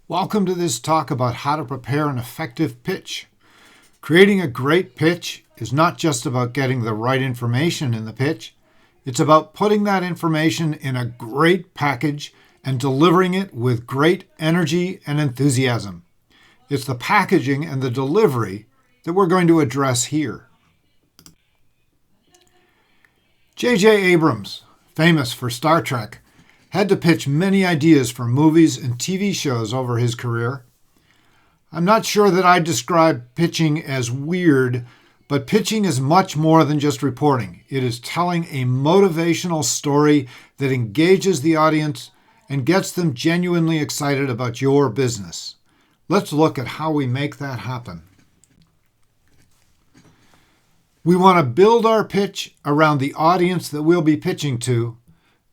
Welcome to this talk about how to prepare an effective pitch. Creating a great pitch is not just about getting the right information in the pitch. It's about putting that information in a great package and delivering it with great energy and enthusiasm. It's the packaging and the delivery that we're going to address here. J.J. Abrams, famous for Star Trek, had to pitch many ideas for movies and TV shows over his career. I'm not sure that I'd describe pitching as weird, but pitching is much more than just reporting. It is telling a motivational story that engages the audience and gets them genuinely excited about your business. Let's look at how we make that happen. We want to build our pitch around the audience that we'll be pitching to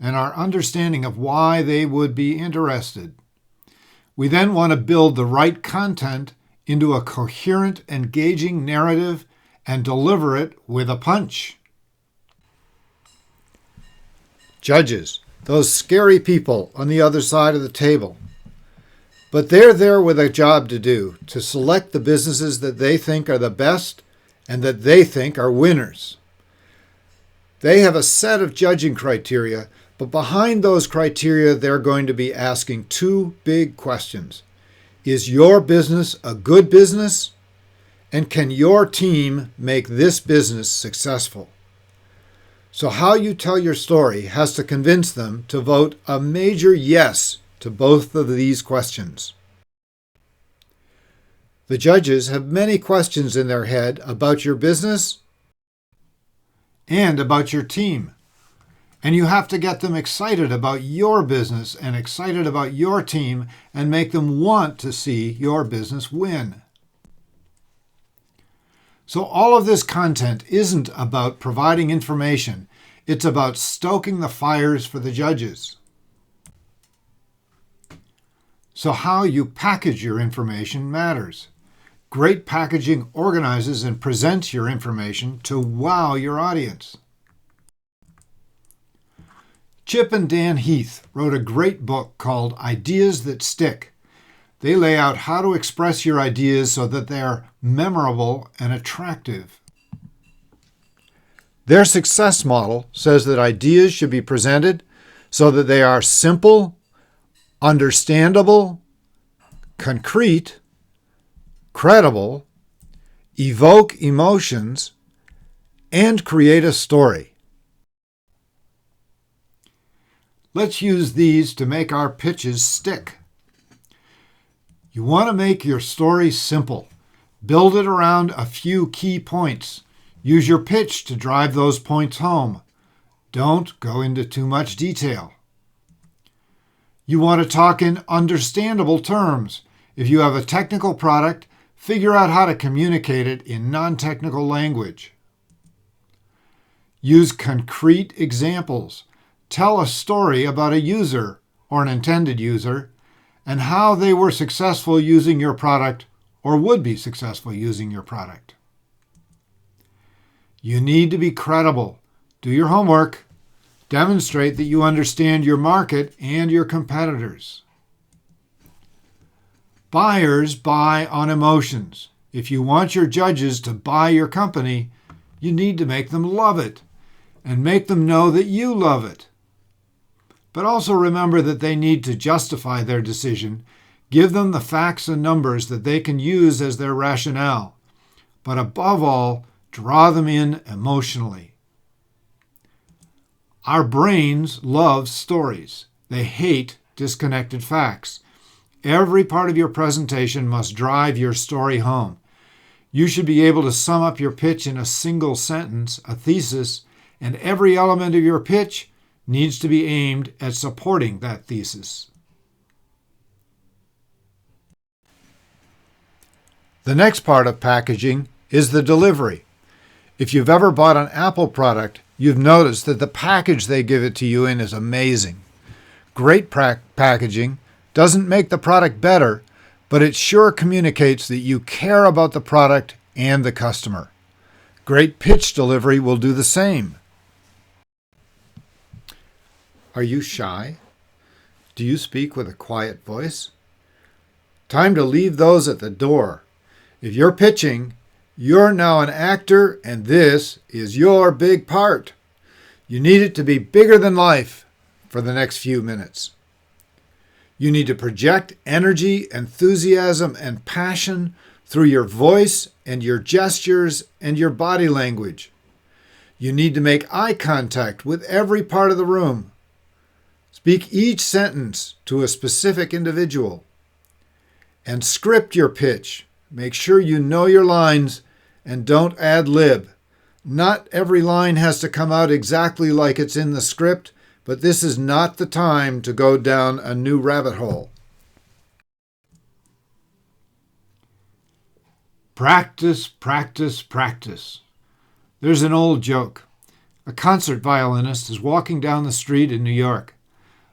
and our understanding of why they would be interested. We then want to build the right content into a coherent, engaging narrative and deliver it with a punch. Judges, those scary people on the other side of the table. But they're there with a job to do, to select the businesses that they think are the best and that they think are winners. They have a set of judging criteria, but behind those criteria, they're going to be asking two big questions. Is your business a good business? And can your team make this business successful? So how you tell your story has to convince them to vote a major yes to both of these questions. The judges have many questions in their head about your business and about your team. And you have to get them excited about your business and excited about your team and make them want to see your business win. So all of this content isn't about providing information. It's about stoking the fires for the judges. So how you package your information matters. Great packaging organizes and presents your information to wow your audience. Chip and Dan Heath wrote a great book called Ideas That Stick. They lay out how to express your ideas so that they're memorable and attractive. Their success model says that ideas should be presented so that they are simple, understandable, concrete, credible, evoke emotions, and create a story. Let's use these to make our pitches stick. You want to make your story simple. Build it around a few key points. Use your pitch to drive those points home. Don't go into too much detail. You want to talk in understandable terms. If you have a technical product, figure out how to communicate it in non-technical language. Use concrete examples. Tell a story about a user or an intended user and how they were successful using your product or would be successful using your product. You need to be credible. Do your homework. Demonstrate that you understand your market and your competitors. Buyers buy on emotions. If you want your judges to buy your company, you need to make them love it and make them know that you love it. But also remember that they need to justify their decision. Give them the facts and numbers that they can use as their rationale. But above all, draw them in emotionally. Our brains love stories. They hate disconnected facts. Every part of your presentation must drive your story home. You should be able to sum up your pitch in a single sentence, a thesis, and every element of your pitch needs to be aimed at supporting that thesis. The next part of packaging is the delivery. If you've ever bought an Apple product, you've noticed that the package they give it to you in is amazing. Great packaging doesn't make the product better, but it sure communicates that you care about the product and the customer. Great pitch delivery will do the same. Are you shy? Do you speak with a quiet voice? Time to leave those at the door. If you're pitching, you're now an actor, and this is your big part. You need it to be bigger than life for the next few minutes. You need to project energy, enthusiasm, and passion through your voice and your gestures and your body language. You need to make eye contact with every part of the room. Speak each sentence to a specific individual. And script your pitch. Make sure you know your lines and don't ad-lib. Not every line has to come out exactly like it's in the script, but this is not the time to go down a new rabbit hole. Practice, practice, practice. There's an old joke. A concert violinist is walking down the street in New York.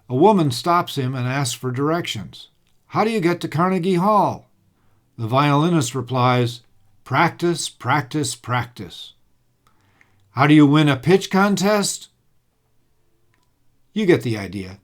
A woman stops him and asks for directions. How do you get to Carnegie Hall? The violinist replies, practice, practice, practice. How do you win a pitch contest? You get the idea.